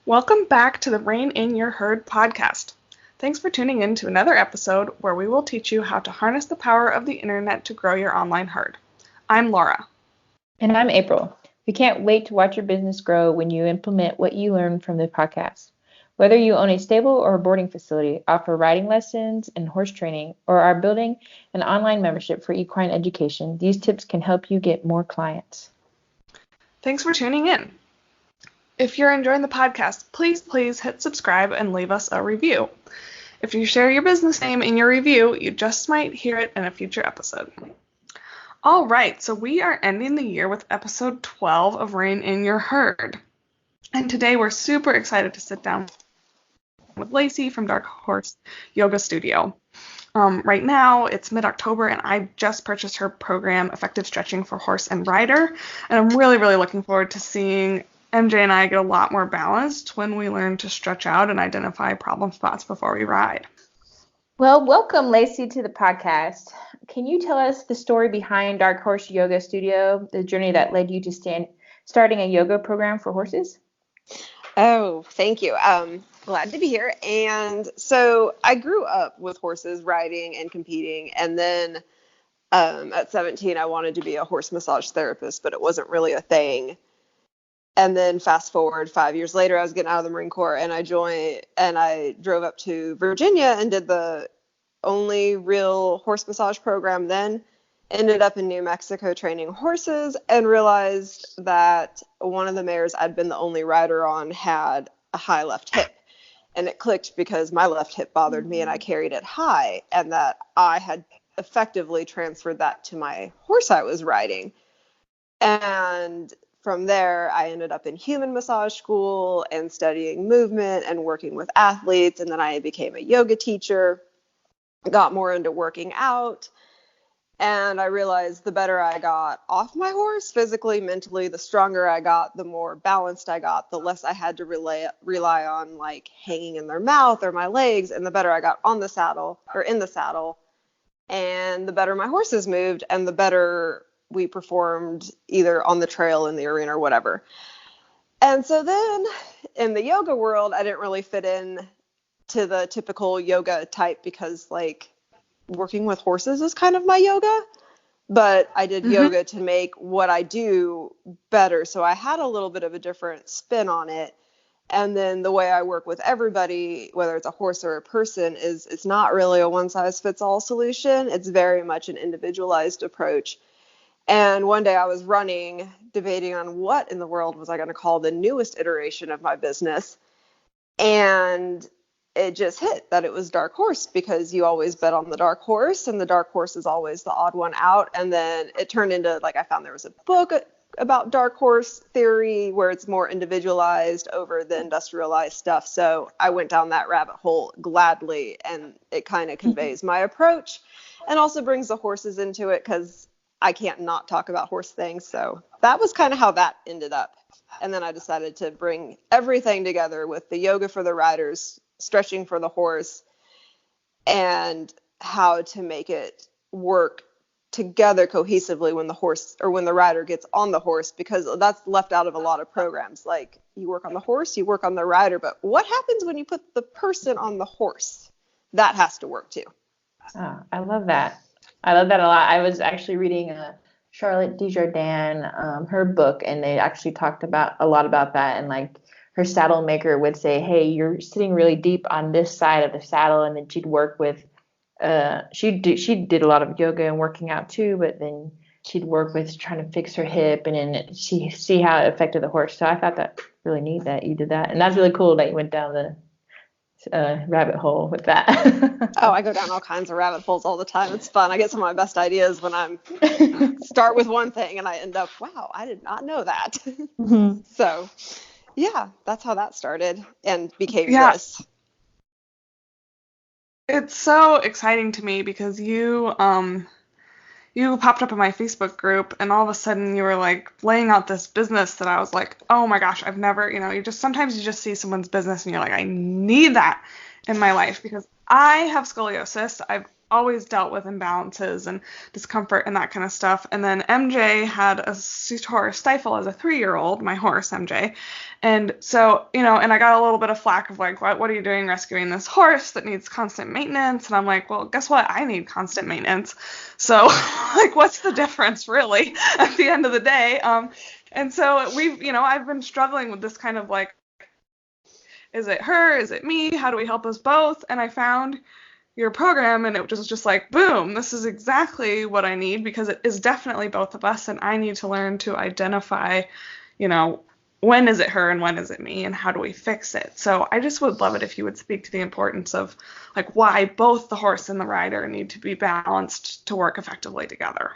Welcome back to the Rein in Your Herd podcast. Thanks for tuning in to another episode where we will teach you how to harness the power of the internet to grow your online herd. I'm Laura. And I'm April. We can't wait to watch your business grow when you implement what you learn from the podcast. Whether you own a stable or a boarding facility, offer riding lessons and horse training, or are building an online membership for equine education, these tips can help you get more clients. Thanks for tuning in. If you're enjoying the podcast, please hit subscribe and leave us a review. If you share your business name in your review, you just might hear it in a future episode. All right, so we are ending the year with episode 12 of Rein in Your Herd. And today we're super excited to sit down with Lacy from Dark Horse Yoga Studio. Right now, it's mid-October, and I just purchased her program, Effective Stretching for Horse and Rider. And I'm really looking forward to seeing MJ and I get a lot more balanced when we learn to stretch out and identify problem spots before we ride. Well, welcome, Lacy, to the podcast. Can you tell us the story behind Dark Horse Yoga Studio, the journey that led you to starting a yoga program for horses? Oh, thank you. Glad to be here. And so I grew up with horses riding and competing. And then at 17, I wanted to be a horse massage therapist, but it wasn't really a thing. And then fast forward 5 years later, I was getting out of the Marine Corps and I drove up to Virginia and did the only real horse massage program then. Ended up in New Mexico training horses and realized that one of the mares I'd been the only rider on had a high left hip. And it clicked because my left hip bothered me and I carried it high, and that I had effectively transferred that to my horse I was riding. And from there, I ended up in human massage school and studying movement and working with athletes. And then I became a yoga teacher, got more into working out. And I realized the better I got off my horse, physically, mentally, the stronger I got, the more balanced I got, the less I had to rely on like hanging in their mouth or my legs. And the better I got on the saddle or in the saddle, and the better my horses moved, and the better we performed either on the trail, in the arena, or whatever. And so then in the yoga world, I didn't really fit in to the typical yoga type because like working with horses is kind of my yoga, but I did yoga to make what I do better. So I had a little bit of a different spin on it. And then the way I work with everybody, whether it's a horse or a person, is it's not really a one size fits all solution. It's very much an individualized approach. And one day I was running, debating on what in the world was I going to call the newest iteration of my business. And it just hit that it was Dark Horse, because you always bet on the dark horse, and the dark horse is always the odd one out. And then it turned into, like, I found there was a book about dark horse theory where it's more individualized over the industrialized stuff. So I went down that rabbit hole gladly, and it kind of conveys my approach and also brings the horses into it because I can't not talk about horse things. So that was kind of how that ended up. And then I decided to bring everything together with the yoga for the riders, stretching for the horse, and how to make it work together cohesively when the horse or when the rider gets on the horse, because that's left out of a lot of programs. Like, you work on the horse, you work on the rider, but what happens when you put the person on the horse? That has to work too. Oh, I love that. I love that a lot. I was actually reading Charlotte Desjardins, her book, and they actually talked about a lot about that. And like, her saddle maker would say, hey, you're sitting really deep on this side of the saddle. And then she'd work with, she did a lot of yoga and working out too, but then she'd work with trying to fix her hip and then see how it affected the horse. So I thought that really neat that you did that. And that's really cool that you went down the rabbit hole with that. Oh, I go down all kinds of rabbit holes all the time. It's fun. I get some of my best ideas when I'm start with one thing and I end up, wow, I did not know that. Mm-hmm. So yeah, that's how that started and became this. It's so exciting to me because you popped up in my Facebook group, and all of a sudden you were like laying out this business that I was like, oh my gosh, I've never, sometimes you just see someone's business and you're like, I need that in my life, because I have scoliosis. I've always dealt with imbalances and discomfort and that kind of stuff. And then MJ had a stifle as a 3-year-old, my horse, MJ. And so, and I got a little bit of flack of like, what are you doing rescuing this horse that needs constant maintenance? And I'm like, well, guess what? I need constant maintenance. So like, what's the difference really at the end of the day? And so I've been struggling with this kind of like, is it her? Is it me? How do we help us both? And I found your program, and it was just like, boom, this is exactly what I need, because it is definitely both of us, and I need to learn to identify, when is it her and when is it me, and how do we fix it? So I just would love it if you would speak to the importance of like why both the horse and the rider need to be balanced to work effectively together.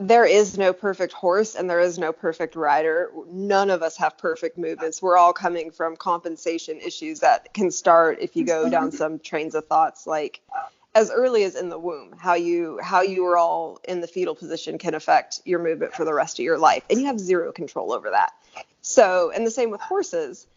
There is no perfect horse and there is no perfect rider. None of us have perfect movements. We're all coming from compensation issues that can start if you go down some trains of thoughts, like as early as in the womb. How you are all in the fetal position can affect your movement for the rest of your life, and you have zero control over that. So, and the same with horses.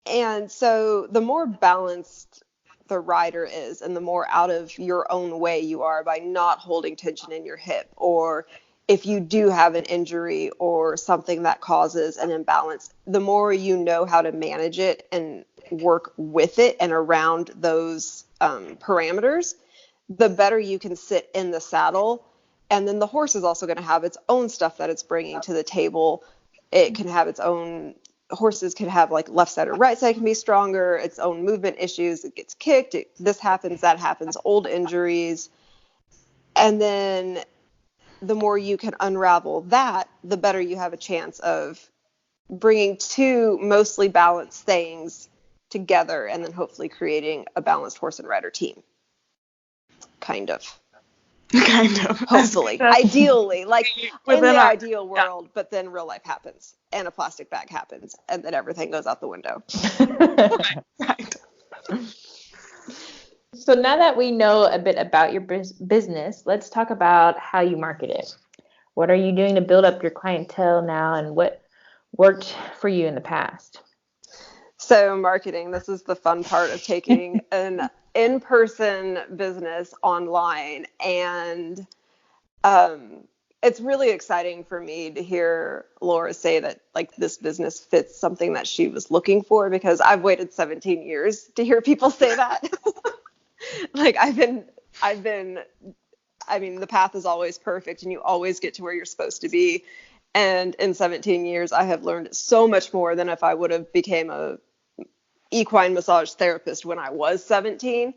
And so the more balanced the rider is, and the more out of your own way you are by not holding tension in your hip, or if you do have an injury or something that causes an imbalance, the more you know how to manage it and work with it and around those parameters, the better you can sit in the saddle. And then the horse is also going to have its own stuff that it's bringing to the table. It can have its own, horses can have like left side or right side can be stronger, its own movement issues. It gets kicked, this happens, that happens, old injuries. And then the more you can unravel that, the better you have a chance of bringing two mostly balanced things together, and then hopefully creating a balanced horse and rider team. Kind of. Hopefully. Ideally. Like in the ideal world, yeah. But then real life happens, and a plastic bag happens, and then everything goes out the window. Right. So now that we know a bit about your business, let's talk about how you market it. What are you doing to build up your clientele now, and what worked for you in the past? So marketing, this is the fun part of taking an in-person business online. And it's really exciting for me to hear Laura say that like this business fits something that she was looking for, because I've waited 17 years to hear people say that. Like the path is always perfect and you always get to where you're supposed to be. And in 17 years, I have learned so much more than if I would have became a equine massage therapist when I was 17.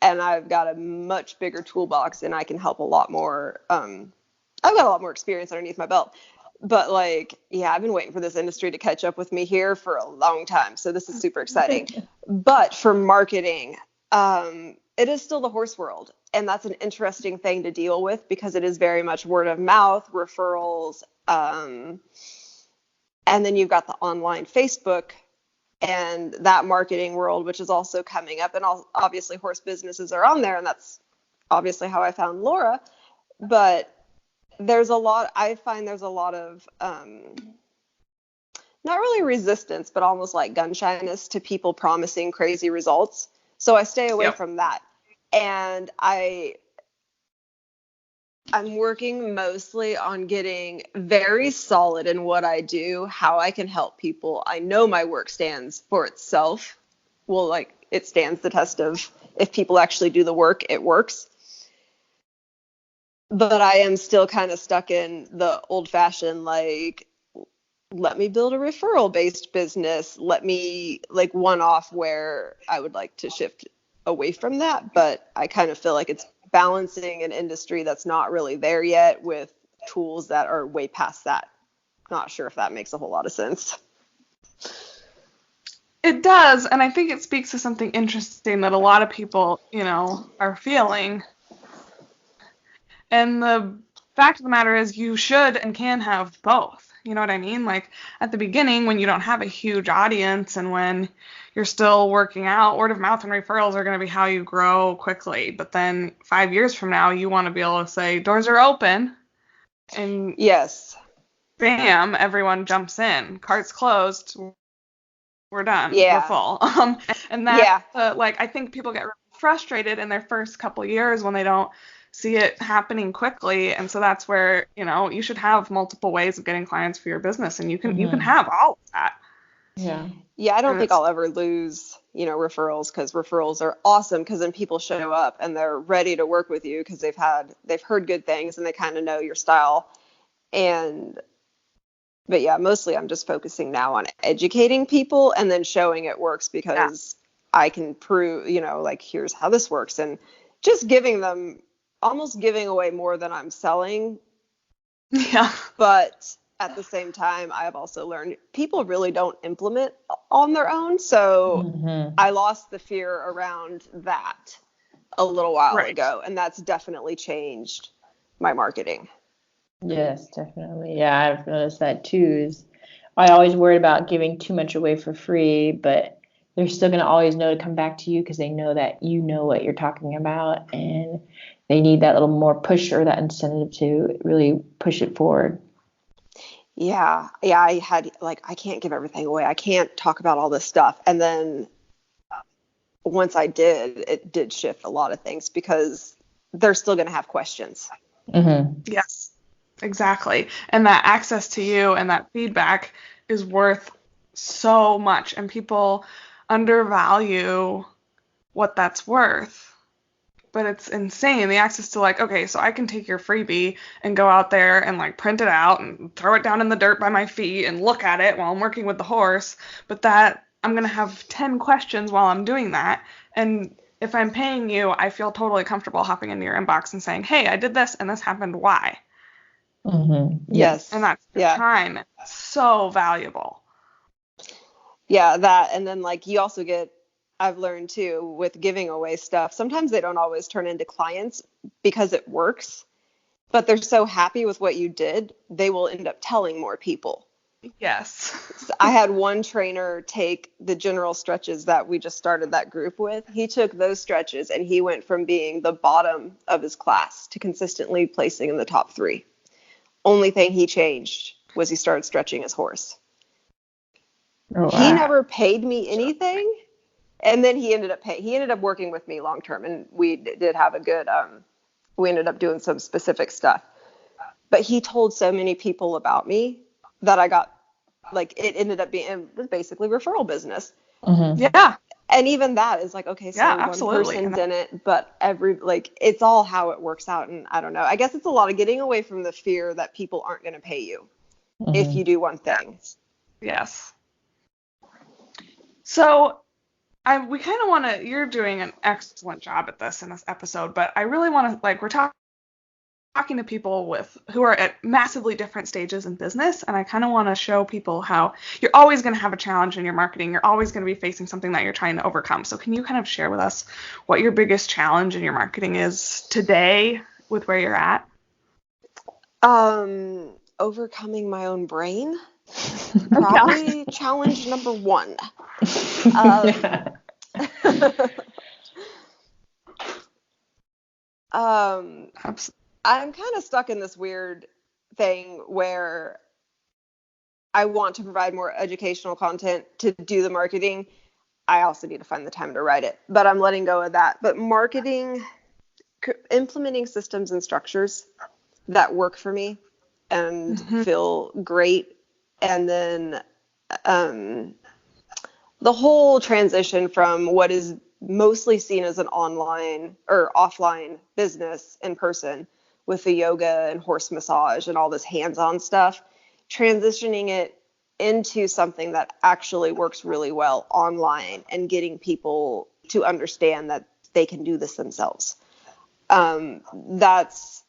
And I've got a much bigger toolbox, and I can help a lot more. I've got a lot more experience underneath my belt. But I've been waiting for this industry to catch up with me here for a long time. So this is super exciting. But for marketing, it is still the horse world. And that's an interesting thing to deal with, because it is very much word of mouth, referrals. And then you've got the online Facebook and that marketing world, which is also coming up. And obviously horse businesses are on there, and that's obviously how I found Laura. But I find there's a lot of, not really resistance, but almost like gun shyness to people promising crazy results. So I stay away from that. And I'm working mostly on getting very solid in what I do, how I can help people. I know my work stands for itself. Well, it stands the test of if people actually do the work, it works. But I am still kind of stuck in the old fashioned, let me build a referral based business. Let me one off, where I would like to shift away from that. But I kind of feel like it's balancing an industry that's not really there yet with tools that are way past that. Not sure if that makes a whole lot of sense. It does, and I think it speaks to something interesting that a lot of people, are feeling. And the fact of the matter is, you should and can have both. You know what I mean? Like at the beginning, when you don't have a huge audience and when you're still working out, word of mouth and referrals are going to be how you grow quickly. But then 5 years from now, you want to be able to say, doors are open. And yes, bam, everyone jumps in. Cart's closed. We're done. Yeah. We're full. And that, I think people get frustrated in their first couple of years when they don't see it happening quickly. And so that's where, you should have multiple ways of getting clients for your business, and you can have all of that. Yeah. Yeah, I don't And think I'll ever lose, referrals, because referrals are awesome, because then people show up and they're ready to work with you because they've heard good things and they kind of know your style. But yeah, mostly I'm just focusing now on educating people and then showing it works, because I can prove, like, here's how this works, and just almost giving away more than I'm selling. Yeah. But at the same time, I have also learned people really don't implement on their own. So I lost the fear around that a little while ago, and that's definitely changed my marketing. Yes, definitely. Yeah, I've noticed that too. I always worried about giving too much away for free, but they're still going to always know to come back to you because they know that you know what you're talking about, and they need that little more push or that incentive to really push it forward. Yeah. I had, like, I can't give everything away. I can't talk about all this stuff. And then once I did, it did shift a lot of things, because they're still going to have questions. Mm-hmm. Yes, exactly. And that access to you and that feedback is worth so much, and people undervalue what that's worth. But it's insane, the access to, like, okay, so I can take your freebie and go out there and, like, print it out and throw it down in the dirt by my feet and look at it while I'm working with the horse, but that I'm going to have 10 questions while I'm doing that. And if I'm paying you, I feel totally comfortable hopping into your inbox and saying, hey, I did this and this happened, why? Mm-hmm. Yes. And that's time. So valuable. Yeah, that. And then, like, you also get, I've learned too, with giving away stuff, sometimes they don't always turn into clients because it works, but they're so happy with what you did, they will end up telling more people. Yes. So I had one trainer take the general stretches that we just started that group with. He took those stretches and he went from being the bottom of his class to consistently placing in the top 3. Only thing he changed was he started stretching his horse. Oh, wow. He never paid me anything. And then he ended up working with me long term, and we did have a good, we ended up doing some specific stuff. But he told so many people about me that I got, like, it ended up being, it was basically referral business. Mm-hmm. Yeah. And even that is like, okay, so absolutely. one person didn't, but it's all how it works out. And I don't know, I guess it's a lot of getting away from the fear that people aren't going to pay you if you do one thing. Yes. So we kind of want to, you're doing an excellent job at this in this episode, but I really want to, like, we're talking to people who are at massively different stages in business, and I kind of want to show people how you're always going to have a challenge in your marketing. You're always going to be facing something that you're trying to overcome. So can you kind of share with us what your biggest challenge in your marketing is today with where you're at? Overcoming my own brain. Probably challenge number 1. I'm kind of stuck in this weird thing where I want to provide more educational content to do the marketing. I also need to find the time to write it, but I'm letting go of that. But marketing, implementing systems and structures that work for me and feel great. And then the whole transition from what is mostly seen as an online or offline business in person with the yoga and horse massage and all this hands-on stuff, transitioning it into something that actually works really well online and getting people to understand that they can do this themselves. That's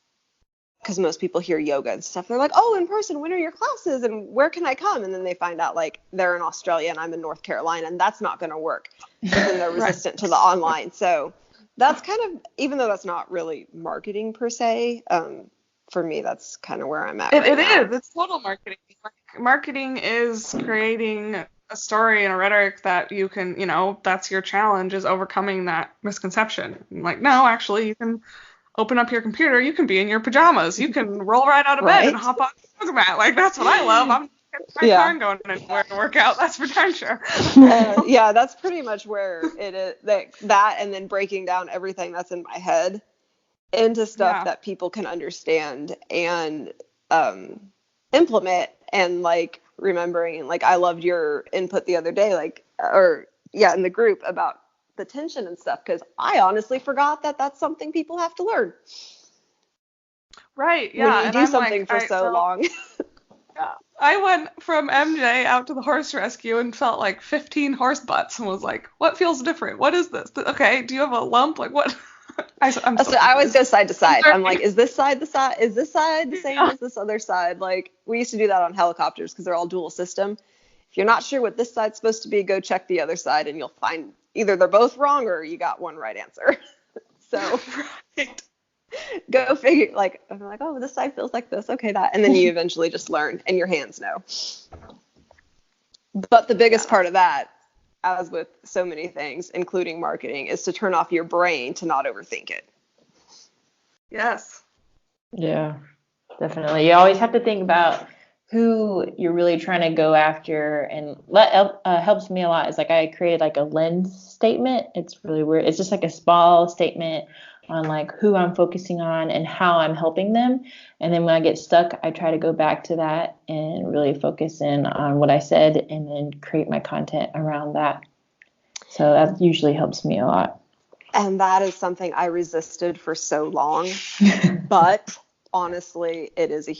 because most people hear yoga and stuff. They're like, oh, in person, when are your classes and where can I come? And then they find out, like, they're in Australia and I'm in North Carolina, and that's not going to work. But then they're resistant to the online. So that's kind of, even though that's not really marketing per se, for me, that's kind of where I'm at right now. It is. It's total marketing. Marketing is creating a story and a rhetoric that you can, that's your challenge, is overcoming that misconception. Like, no, actually, you can open up your computer, you can be in your pajamas, you can roll right out of bed and hop on the yoga mat. Like, that's what I love. I'm my car and going anywhere to work out. That's for darn sure. Yeah, that's pretty much where it is. That and then breaking down everything that's in my head into stuff Yeah. that people can understand and implement. And like remembering, like I loved your input the other day, like, or yeah, in the group about the tension and stuff, because I honestly forgot that that's something people have to learn Right. when Yeah. you And do I'm something like, for so long. yeah. I went from MJ out to the horse rescue and felt like 15 horse butts and was like, what feels different? What is this? Okay. Do you have a lump? Like what? I'm so So I always confused. go side to side. I'm Learning. like, is this side is this side the same Yeah. as this other side? Like we used to do that on helicopters because they're all dual system. If you're not sure what this side's supposed to be, go check the other side and you'll find either they're both wrong or you got one right answer. So Right. go figure, like, I'm like, oh, this side feels like this. Okay, that. And then you eventually just learn and your hands know. But the biggest Yeah. part of that, as with so many things, including marketing, is to turn off your brain to not overthink it. Yes. Yeah, definitely. You always have to think about who you're really trying to go after, and helps me a lot is like I created like a lens statement. It's really weird. It's just like a small statement on like who I'm focusing on and how I'm helping them. And then when I get stuck, I try to go back to that and really focus in on what I said and then create my content around that. So that usually helps me a lot. And that is something I resisted for so long. But honestly, it is a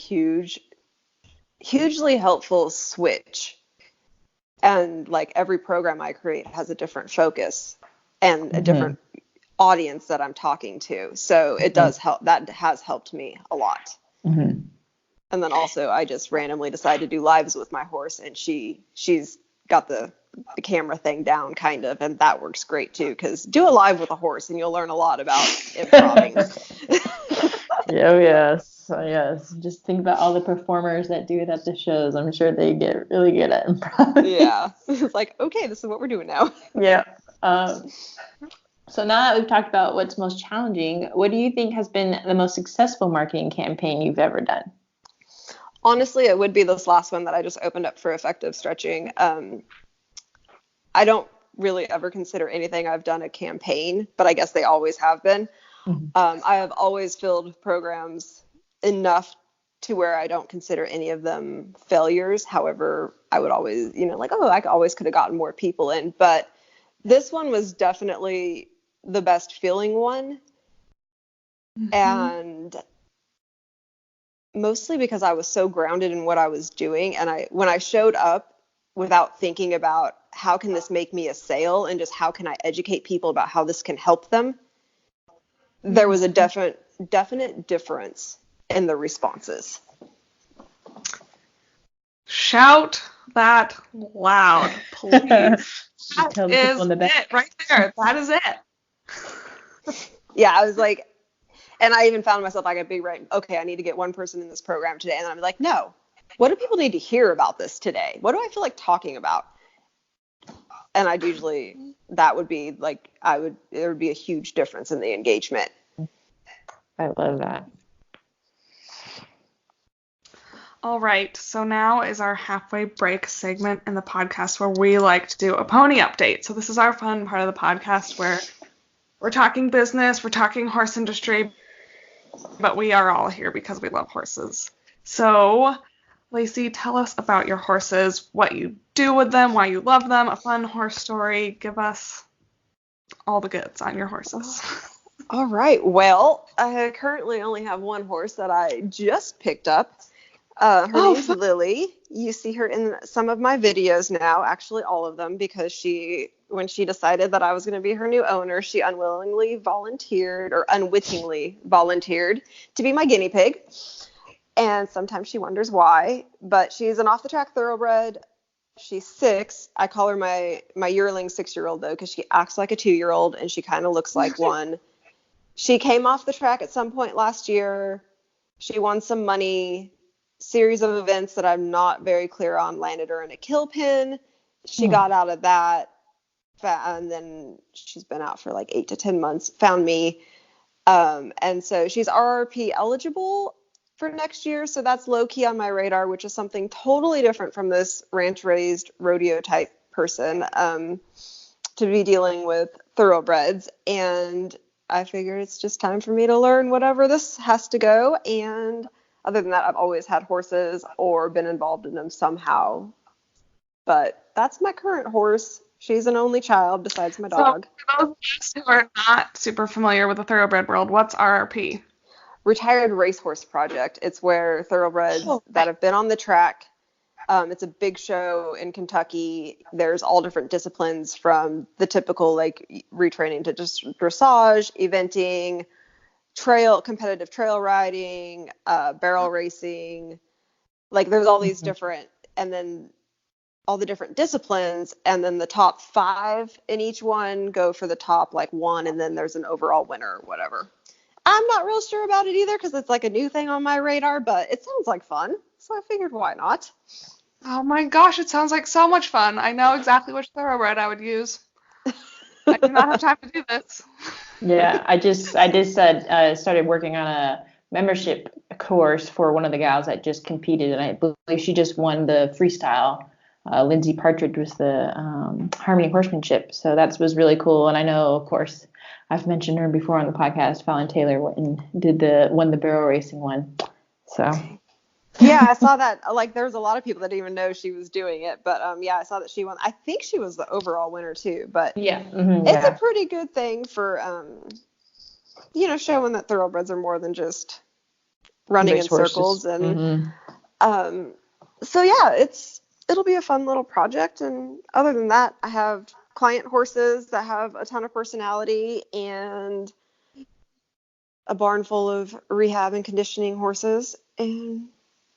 hugely helpful switch. And like every program I create has a different focus and a different audience that I'm talking to. So it does help. That has helped me a lot. Mm-hmm. And then also I just randomly decided to do lives with my horse, and she's got the camera thing down kind of, and that works great too, because do a live with a horse and you'll learn a lot about improvising. Oh, yes. Oh, yes. Just think about all the performers that do it at the shows. I'm sure they get really good at improv. Yeah. It's like, okay, this is what we're doing now. Yeah. So now that we've talked about what's most challenging, what do you think has been the most successful marketing campaign you've ever done? Honestly, it would be this last one that I just opened up for effective stretching. I don't really ever consider anything I've done a campaign, but I guess they always have been. I have always filled programs enough to where I don't consider any of them failures. However, I would always, like, oh, I always could have gotten more people in. But this one was definitely the best feeling one. Mm-hmm. And mostly because I was so grounded in what I was doing. And when I showed up without thinking about how can this make me a sale and just how can I educate people about how this can help them, there was a definite difference in the responses. Shout that loud, please. That Tell the is people in the back. it right there. That is it. Yeah, I was like, and I even found myself, I could be right, okay, I need to get one person in this program today. And then I'm like, no, what do people need to hear about this today? What do I feel like talking about? And I'd usually, that would be like, there would be a huge difference in the engagement. I love that. All right, so now is our halfway break segment in the podcast where we like to do a pony update. So this is our fun part of the podcast where we're talking business, we're talking horse industry, but we are all here because we love horses. So, Lacy, tell us about your horses, what you do with them, why you love them, a fun horse story. Give us all the goods on your horses. All right. Well, I currently only have one horse that I just picked up. Her name's Lily. You see her in some of my videos now, actually all of them, because when she decided that I was going to be her new owner, she unwittingly volunteered to be my guinea pig. And sometimes she wonders why, but she's an off-the-track thoroughbred. She's 6. I call her my yearling 6-year-old, though, because she acts like a 2-year-old and she kind of looks like one. She came off the track at some point last year. She won some money. Series of events that I'm not very clear on landed her in a kill pen. She got out of that, and then she's been out for like 8 to 10 months, found me. And so she's RRP eligible for next year. So that's low key on my radar, which is something totally different from this ranch raised rodeo type person, to be dealing with thoroughbreds. And I figured it's just time for me to learn whatever this has to go. And other than that, I've always had horses or been involved in them somehow. But that's my current horse. She's an only child besides my So dog. for those of us who are not super familiar with the thoroughbred world, what's RRP? Retired Racehorse Project. It's where thoroughbreds that have been on the track. It's a big show in Kentucky. There's all different disciplines from the typical like retraining to just dressage, eventing, competitive trail riding, barrel racing. Like there's all these different, and then all the different disciplines, and then the top 5 in each one go for the top like 1, and then there's an overall winner or whatever. I'm not real sure about it either because it's like a new thing on my radar, but it sounds like fun, so I figured why not. Oh my gosh, it sounds like so much fun. I know exactly which thoroughbred I would use. I do not have time to do this. Yeah, I just started working on a membership course for one of the gals that just competed, and I believe she just won the freestyle. Lindsay Partridge was the Harmony Horsemanship, so that was really cool. And I know, of course, I've mentioned her before on the podcast. Fallon Taylor went and won the barrel racing one. So. Yeah, I saw that. Like, there's a lot of people that didn't even know she was doing it, but yeah, I saw that she won. I think she was the overall winner too. But yeah, it's a pretty good thing for showing that thoroughbreds are more than just running race in horses. Circles. And so yeah, it'll be a fun little project. And other than that, I have client horses that have a ton of personality and a barn full of rehab and conditioning horses, and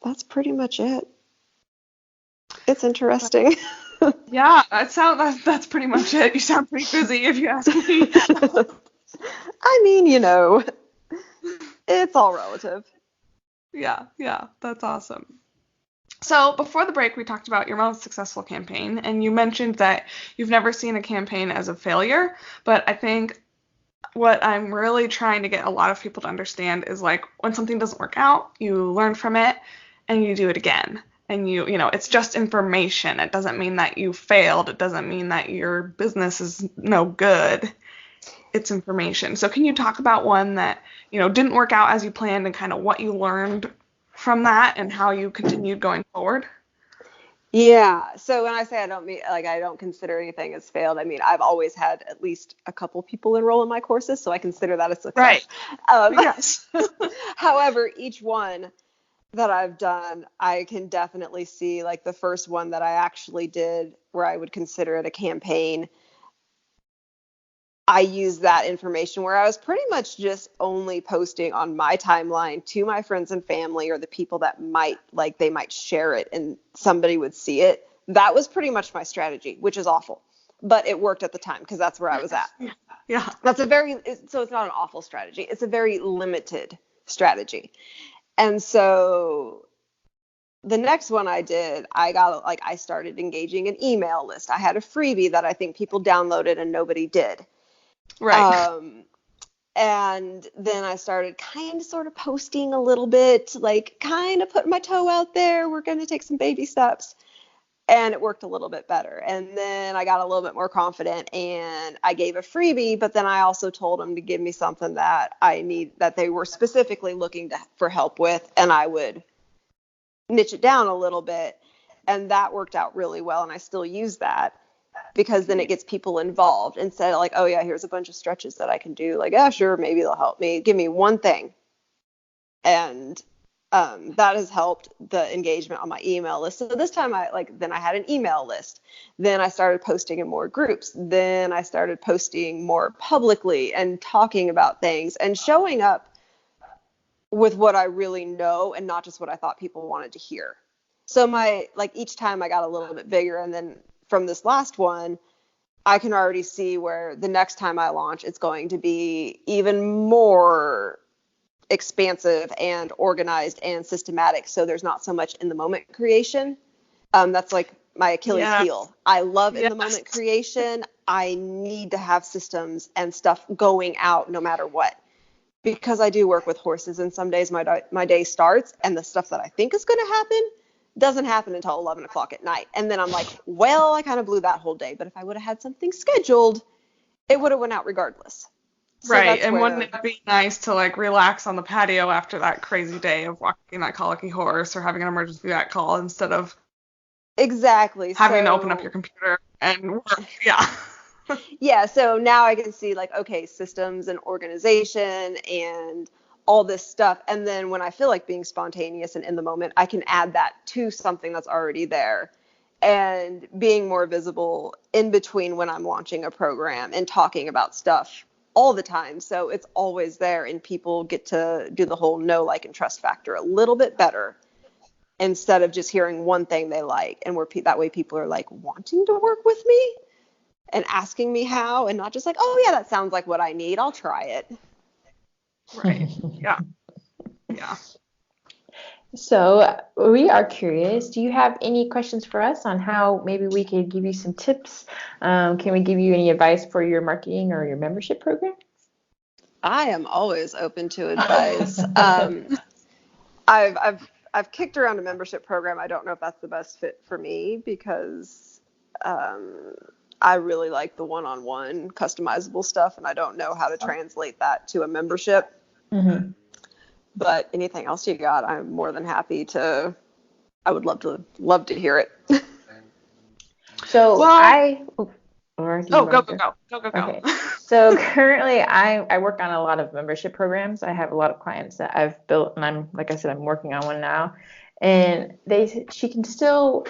that's pretty much it. It's interesting. Yeah, that's pretty much it. You sound pretty busy if you ask me. I mean, it's all relative. Yeah, that's awesome. So before the break, we talked about your most successful campaign, and you mentioned that you've never seen a campaign as a failure, but I think what I'm really trying to get a lot of people to understand is like when something doesn't work out, you learn from it and you do it again. And it's just information. It doesn't mean that you failed. It doesn't mean that your business is no good. It's information. So can you talk about one that, didn't work out as you planned and kind of what you learned from that and how you continued going forward? Yeah. So when I say I don't consider anything as failed, I mean, I've always had at least a couple people enroll in my courses, so I consider that a success. Right. Yes. However, each one that I've done, I can definitely see, like the first one that I actually did where I would consider it a campaign, I used that information where I was pretty much just only posting on my timeline to my friends and family or the people that they might share it and somebody would see it. That was pretty much my strategy, which is awful, but it worked at the time because that's where I was at. Yeah. So it's not an awful strategy. It's a very limited strategy. And so the next one I did, I started engaging an email list. I had a freebie that I think people downloaded and nobody did. Right. And then I started sort of posting a little bit, like kind of putting my toe out there. We're going to take some baby steps. And it worked a little bit better. And then I got a little bit more confident and I gave a freebie, but then I also told them to give me something that that they were specifically looking for help with, and I would niche it down a little bit. And that worked out really well. And I still use that because then it gets people involved instead of like, oh yeah, here's a bunch of stretches that I can do. Like, yeah, sure, maybe they'll help me. Give me one thing. And that has helped the engagement on my email list. So this time then I had an email list. Then I started posting in more groups. Then I started posting more publicly and talking about things and showing up with what I really know and not just what I thought people wanted to hear. So each time I got a little bit bigger. And then from this last one, I can already see where the next time I launch, it's going to be even more expansive and organized and systematic, so there's not so much in the moment creation. That's like my Achilles heel. I love in the moment creation. I need to have systems and stuff going out no matter what, because I do work with horses, and some days my day starts and the stuff that I think is going to happen doesn't happen until 11 o'clock at night, and then I'm like, well, I kind of blew that whole day. But if I would have had something scheduled, it would have went out regardless. So Right. that's And wouldn't where it be nice to like relax on the patio after that crazy day of walking that colicky horse or having an emergency vet call instead of exactly. having to open up your So computer and work? Yeah. yeah, so now I can see like, okay, systems and organization and all this stuff. And then when I feel like being spontaneous and in the moment, I can add that to something that's already there and being more visible in between when I'm launching a program and talking about stuff all the time. So it's always there and people get to do the whole know, like, and trust factor a little bit better instead of just hearing one thing they like. And that way people are like wanting to work with me and asking me how, and not just like, oh yeah, that sounds like what I need, I'll try it. Right. Yeah. Yeah. So we are curious, do you have any questions for us on how maybe we could give you some tips? Can we give you any advice for your marketing or your membership program? I am always open to advice. I've kicked around a membership program. I don't know if that's the best fit for me because I really like the one-on-one customizable stuff, and I don't know how to translate that to a membership. Mm-hmm. But anything else you got, I'm more than happy to. I would love to hear it. So Well, or do you want to go. Okay. So currently I work on a lot of membership programs. I have a lot of clients that I've built and I'm, like I said, I'm working on one now. And she still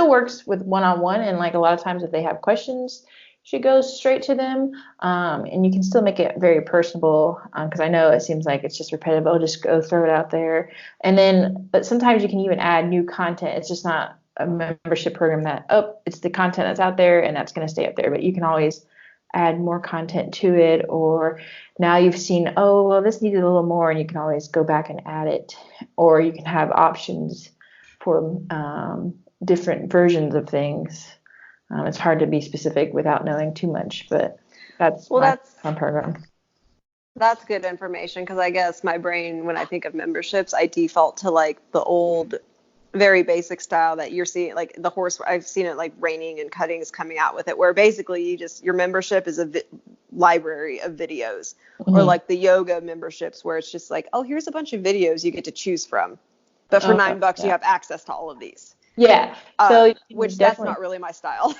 works with one-on-one, and like a lot of times if they have questions, she goes straight to them. And you can still make it very personable, because I know it seems like it's just repetitive. Oh, just go throw it out there. But sometimes you can even add new content. It's just not a membership program that, oh, it's the content that's out there and that's going to stay up there. But you can always add more content to it, or now you've seen, oh, well, this needed a little more, and you can always go back and add it, or you can have options for different versions of things. It's hard to be specific without knowing too much, but that's my fun program. That's good information because I guess my brain, when I think of memberships, I default to like the old, very basic style that you're seeing, like the horse. I've seen it like Reining and Cutting is coming out with it, where basically your membership is a library of videos, or like the yoga memberships where it's just like, oh, here's a bunch of videos you get to choose from, but for $9 you have access to all of these. Yeah. So which that's not really my style.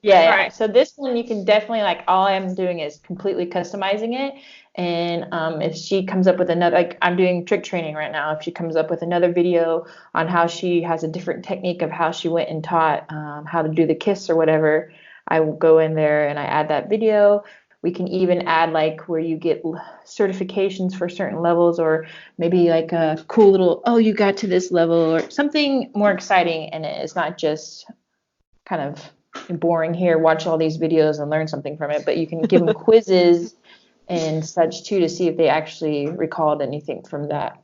Yeah. Right. So this one you can definitely, like, all I'm doing is completely customizing it. And if she comes up with another, like I'm doing trick training right now, if she comes up with another video on how she has a different technique of how she went and taught how to do the kiss or whatever, I will go in there and I add that video. We can even add like where you get certifications for certain levels, or maybe like a cool little, oh, you got to this level, or something more exciting in it. It's not just kind of boring, here, watch all these videos and learn something from it, but you can give them quizzes and such too to see if they actually recalled anything from that.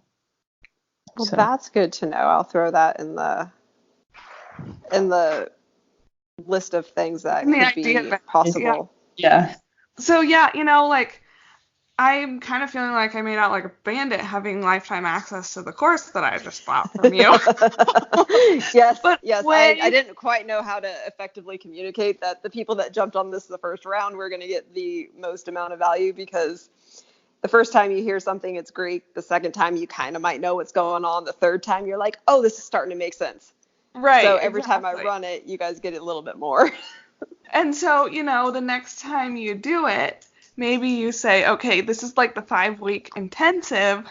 Well, that's good to know. I'll throw that in the list of things that could be possible. Yeah. So yeah, like I'm kind of feeling like I made out like a bandit having lifetime access to the course that I just bought from you. Yes. I didn't quite know how to effectively communicate that the people that jumped on this the first round were going to get the most amount of value, because the first time you hear something, it's great. The second time you kind of might know what's going on. The third time you're like, oh, this is starting to make sense. Right. So every time I run it, you guys get it a little bit more. And so, the next time you do it, maybe you say, okay, this is like the 5-week intensive.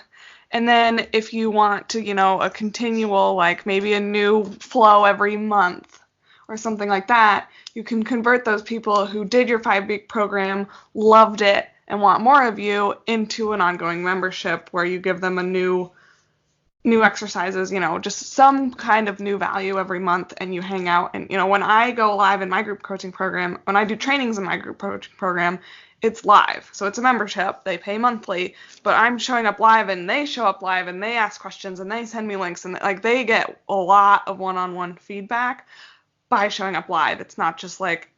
And then if you want to, a continual, like maybe a new flow every month or something like that, you can convert those people who did your 5-week program, loved it, and want more of you into an ongoing membership where you give them a new exercises, just some kind of new value every month, and you hang out. And, when I go live in my group coaching program, when I do trainings in my group coaching program, it's live. So it's a membership. They pay monthly, but I'm showing up live and they show up live and they ask questions and they send me links, and like they get a lot of one-on-one feedback by showing up live. It's not just like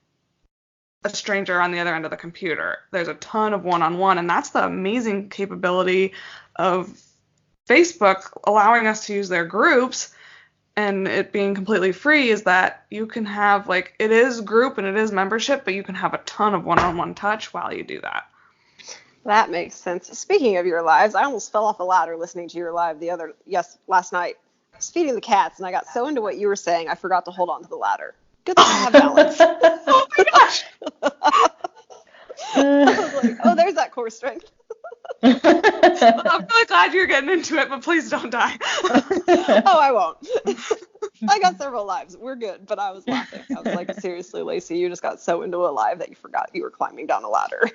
a stranger on the other end of the computer. There's a ton of one-on-one, and that's the amazing capability of Facebook allowing us to use their groups and it being completely free, is that you can have, like, it is group and it is membership, but you can have a ton of one-on-one touch while you do that. That makes sense. Speaking of your lives, I almost fell off a ladder listening to your live last night. I was feeding the cats and I got so into what you were saying, I forgot to hold on to the ladder. Good thing I have balance. Oh my gosh. I was like, oh, there's that core strength. Well, I'm really glad you're getting into it, but please don't die. Oh, I won't. I got several lives. We're good. But I was laughing. I was like, seriously, Lacy, you just got so into a live that you forgot you were climbing down a ladder.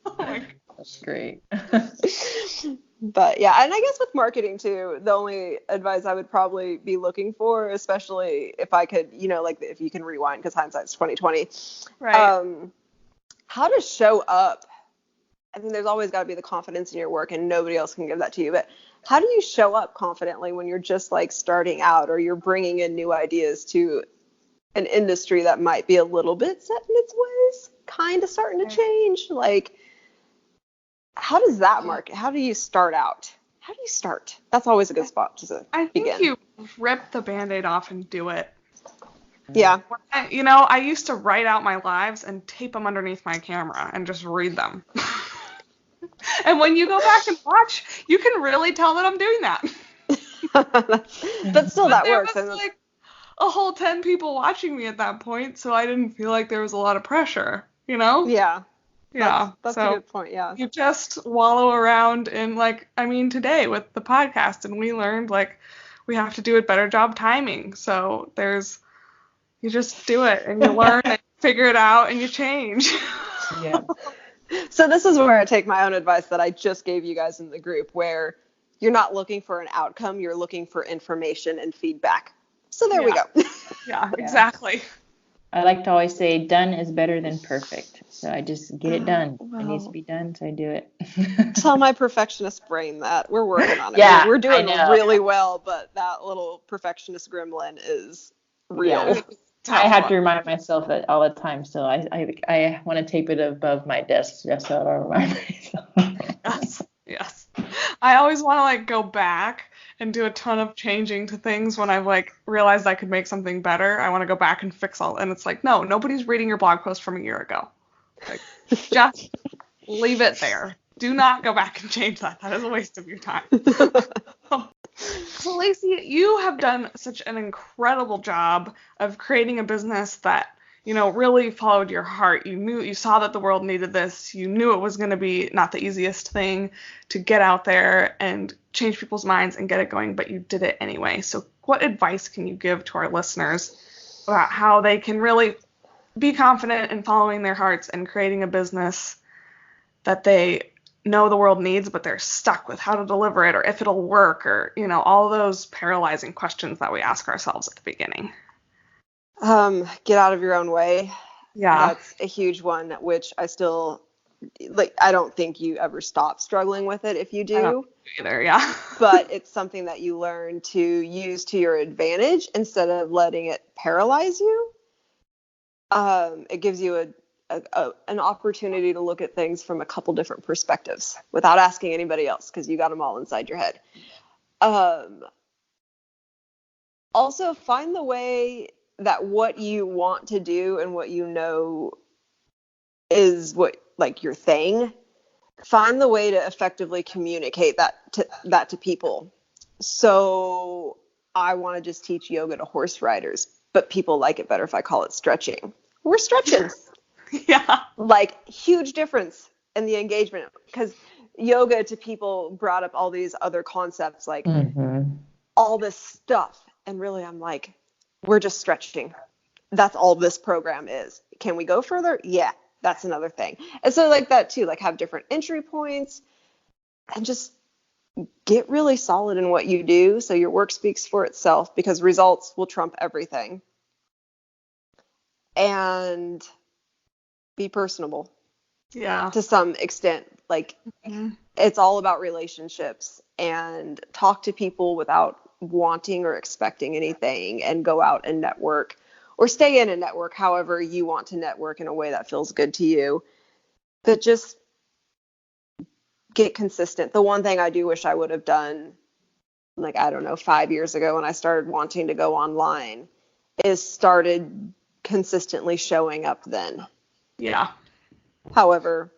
Oh my God. That's great. But yeah, and I guess with marketing too, the only advice I would probably be looking for, especially if I could, like if you can rewind because hindsight's 2020, Right. how to show up. I think there's always got to be the confidence in your work and nobody else can give that to you. But how do you show up confidently when you're just like starting out or you're bringing in new ideas to an industry that might be a little bit set in its ways, kind of starting to change? Like, how does that market? How do you start out? How do you start? That's always a good spot to I think begin. you rip the Band-Aid off and do it. Yeah. I used to write out my lives and tape them underneath my camera and just read them. And when you go back and watch, you can really tell that I'm doing that. But still, that There works. was like a whole 10 people watching me at that point, so I didn't feel like there was a lot of pressure, Yeah. Yeah. That's So a good point. Yeah. you just wallow around in today with the podcast, and we learned we have to do a better job timing. So you just do it and you learn and figure it out and you change. Yeah. So this is where I take my own advice that I just gave you guys in the group, where you're not looking for an outcome, you're looking for information and feedback. So there we go. Yeah, exactly. I like to always say done is better than perfect. So I just get it done. Well. It needs to be done, so I do it. Tell my perfectionist brain that. We're working on it. Yeah, We're doing I know. really well, but that little perfectionist gremlin is real. Yeah. I have to remind myself that all the time. So I want to tape it above my desk just so I remind myself. Yes. I always want to go back and do a ton of changing to things when I've realized I could make something better. I want to go back and fix all, and it's no, nobody's reading your blog post from a year ago. Just leave it there. Do not go back and change that. That is a waste of your time. So Lacy, you have done such an incredible job of creating a business that, really followed your heart. You saw that the world needed this. You knew it was going to be not the easiest thing to get out there and change people's minds and get it going, but you did it anyway. So what advice can you give to our listeners about how they can really be confident in following their hearts and creating a business that they know the world needs, but they're stuck with how to deliver it or if it'll work or, all those paralyzing questions that we ask ourselves at the beginning? Get out of your own way. Yeah. That's a huge one, which I still, I don't think you ever stop struggling with it if you do. I don't either, yeah. But it's something that you learn to use to your advantage instead of letting it paralyze you. It gives you an opportunity to look at things from a couple different perspectives without asking anybody else because you got them all inside your head. Also, find the way that what you want to do and what you know is what your thing. Find the way to effectively communicate that to people. So I want to just teach yoga to horse riders, but people like it better if I call it stretching. We're stretching. Yeah. Huge difference in the engagement because yoga to people brought up all these other concepts all this stuff. And really I'm we're just stretching. That's all this program is. Can we go further? Yeah, that's another thing. And so that too, have different entry points and just get really solid in what you do so your work speaks for itself because results will trump everything. And be personable. Yeah. To some extent. It's all about relationships and talk to people without wanting or expecting anything and go out and network or stay in a network however you want to network in a way that feels good to you. But just get consistent. The one thing I do wish I would have done, 5 years ago when I started wanting to go online is started consistently showing up then. Yeah. However,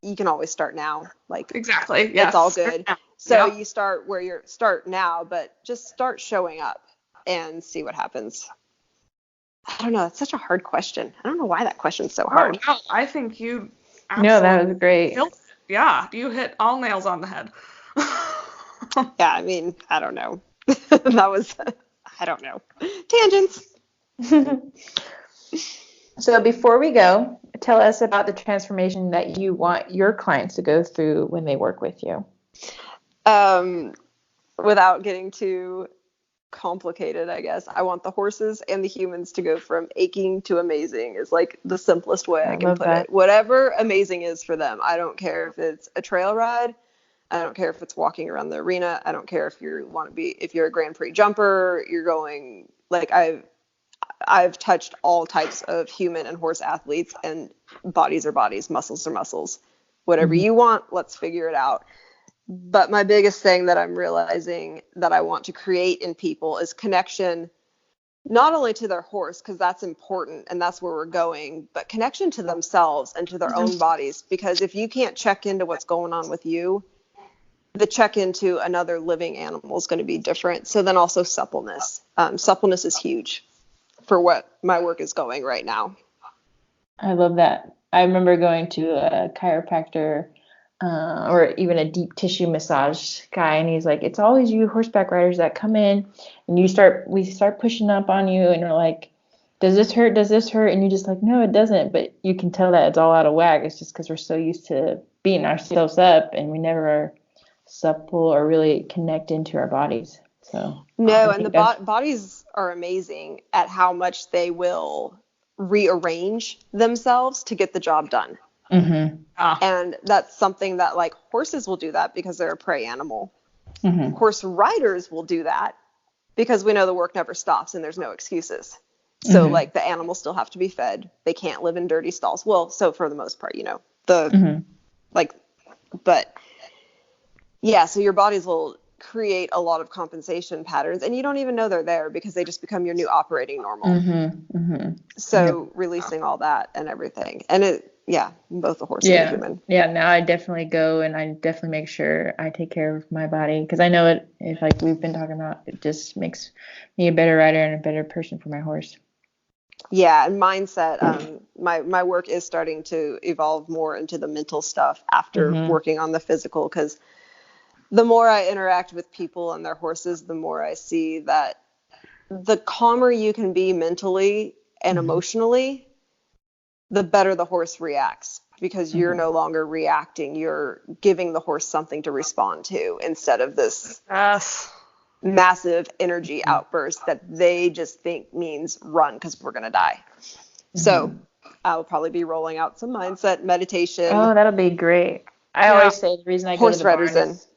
you can always start now. Like, Exactly. Yes. it's all good. Yeah. So Yeah. you start where you start now, but just start showing up and see what happens. I don't know. It's such a hard question. I don't know why that question's so hard. Oh, no, I think you No, that absolutely was great. killed it. Yeah, you hit all nails on the head. Yeah, I mean, I don't know. That was, I don't know. Tangents. So before we go, tell us about the transformation that you want your clients to go through when they work with you. Without getting too complicated, I guess, I want the horses and the humans to go from aching to amazing is like the simplest way I can put it. Whatever amazing is for them. I don't care if it's a trail ride. I don't care if it's walking around the arena. I don't care if if you're a Grand Prix jumper, you're going, like, I've touched all types of human and horse athletes, and bodies are bodies, muscles are muscles. Whatever you want, let's figure it out. But my biggest thing that I'm realizing that I want to create in people is connection, not only to their horse, because that's important and that's where we're going, but connection to themselves and to their own bodies. Because if you can't check into what's going on with you, the check into another living animal is going to be different. So then also suppleness. Suppleness is huge for what my work is going right now. I love that. I remember going to a chiropractor or even a deep tissue massage guy, and he's like, it's always you horseback riders that come in and we start pushing up on you, and we're like, does this hurt? Does this hurt? And you're just like, no, it doesn't. But you can tell that it's all out of whack. It's just because we're so used to beating ourselves up, and we never are supple or really connect into our bodies. So no, and the bodies are amazing at how much they will rearrange themselves to get the job done. And that's something that, like, horses will do that because they're a prey animal. Horse riders will do that because we know the work never stops and there's no excuses. So like, the animals still have to be fed. They can't live in dirty stalls. Well, so for the most part, you know, but yeah, so your bodies will create a lot of compensation patterns, and you don't even know they're there because they just become your new operating normal. So releasing all that and everything, and both the horse and the human. Yeah, now I definitely go and I definitely make sure I take care of my body, because I know if like we've been talking about, it just makes me a better rider and a better person for my horse. Yeah, and mindset. My work is starting to evolve more into the mental stuff after working on the physical, because the more I interact with people and their horses, the more I see that the calmer you can be mentally and emotionally, the better the horse reacts, because you're no longer reacting. You're giving the horse something to respond to instead of this massive energy outburst that they just think means run because we're going to die. So I'll probably be rolling out some mindset meditation. Oh, that'll be great. I always say the reason I go to the barn is,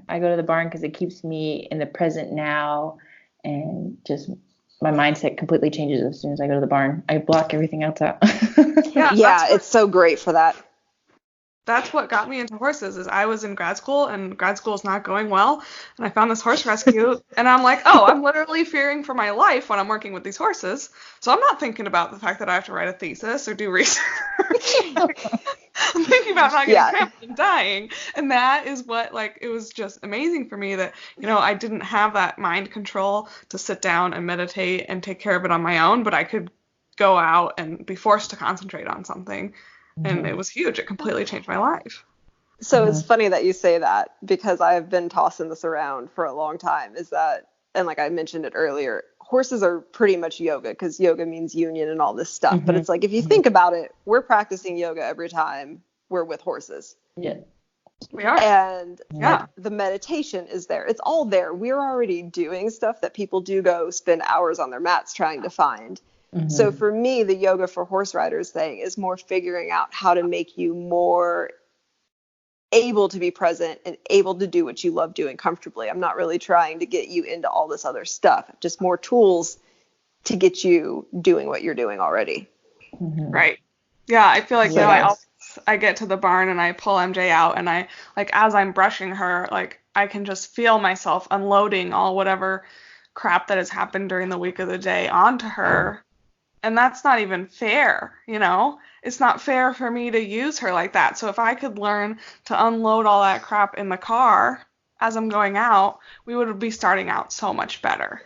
I go to the barn because it keeps me in the present now, and just my mindset completely changes as soon as I go to the barn. I block everything else out. It's so great for that. That's what got me into horses. Is I was in grad school, and grad school is not going well, and I found this horse rescue, and I'm like, I'm literally fearing for my life when I'm working with these horses, so I'm not thinking about the fact that I have to write a thesis or do research. I'm thinking about not getting cramped and dying, and that is what, like, it was just amazing for me that, I didn't have that mind control to sit down and meditate and take care of it on my own, but I could go out and be forced to concentrate on something. And it was huge. It completely changed my life. So it's funny that you say that, because I've been tossing this around for a long time, is that, and like I mentioned it earlier, horses are pretty much yoga, because yoga means union and all this stuff. But it's like, if you think about it, we're practicing yoga every time we're with horses. Yeah. We are. And the meditation is there. It's all there. We're already doing stuff that people do go spend hours on their mats trying to find. So for me, the yoga for horse riders thing is more figuring out how to make you more able to be present and able to do what you love doing comfortably. I'm not really trying to get you into all this other stuff, just more tools to get you doing what you're doing already. Right. Yeah, I feel like I get to the barn and I pull MJ out, and I, like, as I'm brushing her, like, I can just feel myself unloading all whatever crap that has happened during the week of the day onto her. And that's not even fair, you know? It's not fair for me to use her like that. So if I could learn to unload all that crap in the car as I'm going out, we would be starting out so much better.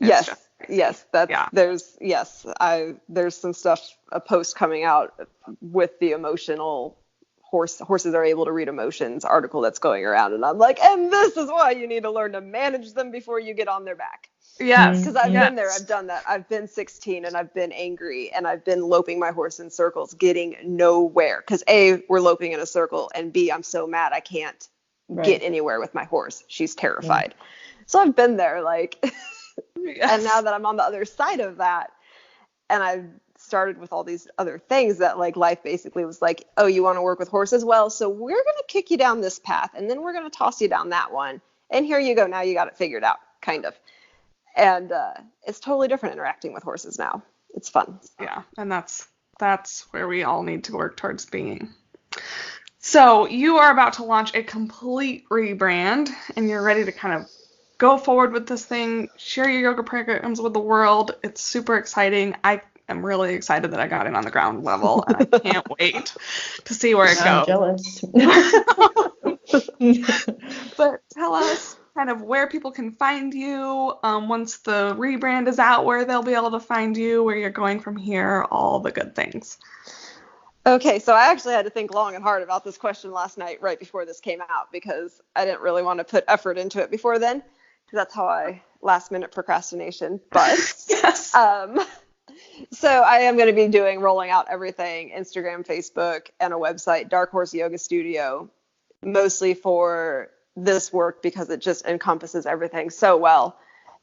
Yes. Yes, Yeah. there's some stuff, a post coming out with the emotional horses are able to read emotions article that's going around, and I'm like, and this is why you need to learn to manage them before you get on their back. Yes. Because I've been there, I've done that. I've been 16 and I've been angry and I've been loping my horse in circles, getting nowhere. Because A, we're loping in a circle, and B, I'm so mad I can't get anywhere with my horse. She's terrified. So I've been there, like, and now that I'm on the other side of that, and I've started with all these other things that, like, life basically was like, oh, you want to work with horses? Well, so we're going to kick you down this path, and then we're going to toss you down that one. And here you go. Now you got it figured out, kind of. And it's totally different interacting with horses now. It's fun. Yeah, and that's where we all need to work towards being. So you are about to launch a complete rebrand, and you're ready to kind of go forward with this thing, share your yoga programs with the world. It's super exciting. I am really excited that I got in on the ground level, and I can't wait to see where it goes. I'm jealous. But tell us kind of where people can find you once the rebrand is out, where they'll be able to find you, where you're going from here, all the good things. Okay, so I actually had to think long and hard about this question last night right before this came out, because I didn't really want to put effort into it before then, because that's how I last minute procrastination. But yes. So I am going to be rolling out everything, Instagram, Facebook, and a website, Dark Horse Yoga Studio, mostly for this work because it just encompasses everything so well.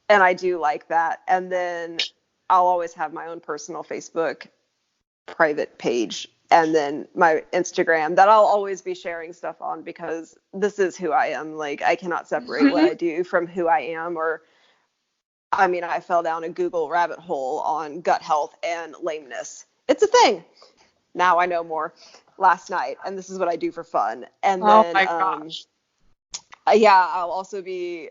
And I do like that. And then I'll always have my own personal Facebook private page, and then my Instagram that I'll always be sharing stuff on, because this is who I am. Like, I cannot separate what I do from who I am. Or, I mean, I fell down a Google rabbit hole on gut health and lameness. It's a thing. Now I know more last night, and this is what I do for fun. And then, oh my gosh. I'll also be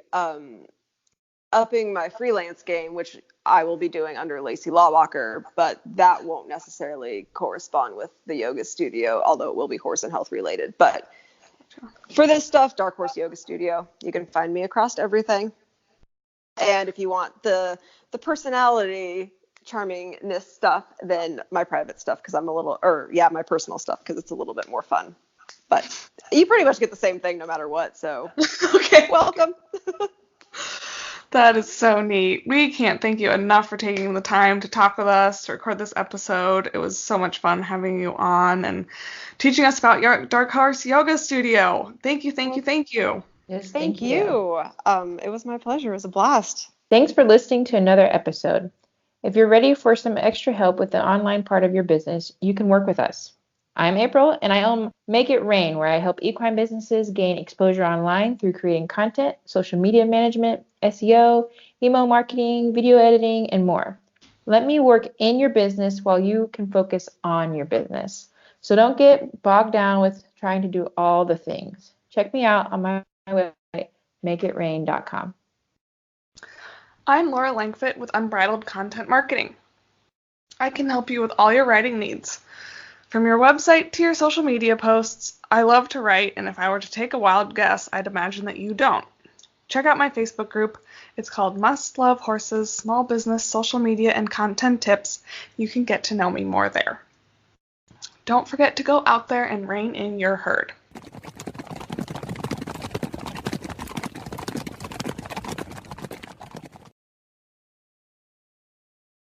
upping my freelance game, which I will be doing under Lacy Lawwalker, but that won't necessarily correspond with the yoga studio, although it will be horse and health related. But for this stuff, Dark Horse Yoga Studio, you can find me across everything. And if you want the personality charmingness stuff, then my private stuff, because my personal stuff, because it's a little bit more fun. But you pretty much get the same thing no matter what. So, okay, welcome. That is so neat. We can't thank you enough for taking the time to talk with us, to record this episode. It was so much fun having you on and teaching us about your Dark Horse Yoga Studio. Thank you. Yes, thank you. It was my pleasure. It was a blast. Thanks for listening to another episode. If you're ready for some extra help with the online part of your business, you can work with us. I'm April, and I own Make It Rain, where I help equine businesses gain exposure online through creating content, social media management, SEO, email marketing, video editing, and more. Let me work in your business while you can focus on your business. So don't get bogged down with trying to do all the things. Check me out on my website, makeitrain.com. I'm Laura Langfit with Unbridled Content Marketing. I can help you with all your writing needs. From your website to your social media posts, I love to write, and if I were to take a wild guess, I'd imagine that you don't. Check out my Facebook group. It's called Must Love Horses, Small Business, Social Media, and Content Tips. You can get to know me more there. Don't forget to go out there and rein in your herd.